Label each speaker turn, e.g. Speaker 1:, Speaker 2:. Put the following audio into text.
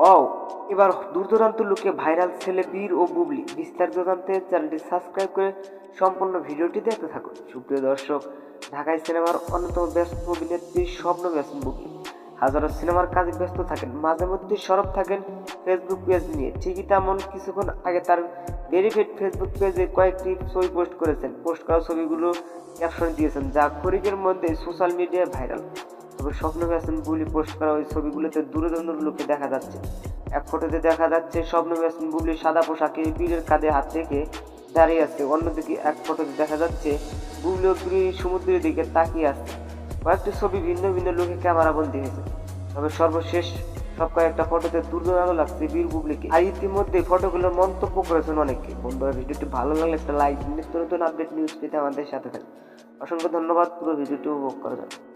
Speaker 1: ও এবার দূর দূরান্ত লোকে ভাইরাল ছেলে বীর ও বুবলি, বিস্তারিত জানতে চ্যানেলটি সাবস্ক্রাইব করে সম্পূর্ণ ভিডিওটি দেখতে থাকুন। সুপ্রিয় দর্শক, ঢাকায় সিনেমার অন্যতম ব্যস্ত অভিনেত্রী স্বপ্ন বেসন বুবলি হাজারো সিনেমার কাজে ব্যস্ত থাকেন, মাঝে মধ্যে সরব থাকেন ফেসবুক পেজ নিয়ে। ঠিকই তেমন কিছুক্ষণ আগে তার ভেরিফাইড ফেসবুক পেজে কয়েকটি ছবি পোস্ট করেছেন। পোস্ট করা ছবিগুলো ক্যাপশন দিয়েছেন, যা খরিকের মধ্যে সোশ্যাল মিডিয়ায় ভাইরাল। তবে স্বপ্ন বেসন বুবলি পোস্ট করা ওই ছবিগুলোতে দূরদূরান্ত লোকে দেখা যাচ্ছে। এক ফটোতে দেখা যাচ্ছে স্বপ্ন বেসন বুবলি সাদা পোশাকে বীরের কাঁধে হাত রেখে দাঁড়িয়ে আছে। অন্যদিকে এক ফটোতে দেখা যাচ্ছে বুবলি ও বীর সমুদ্রের দিকে তাকিয়ে আসছে। কয়েকটি ছবি ভিন্ন ভিন্ন লোকে ক্যামেরা বন্দী হয়েছে। তবে সর্বশেষ সব কয়েকটা ফটোতে দুর্দান্ত লাগছে বীর বুবলিকে। আর ইতিমধ্যে ফটোগুলোর মন্তব্য করেছেন অনেকে। বন্ধুরা, ভিডিওটি ভালো লাগলে একটা লাইক, নিত্য নতুন আপডেট নিউজ পেতে আমাদের সাথে থাকুন। অসংখ্য ধন্যবাদ পুরো ভিডিওটি উপভোগ করার জন্য।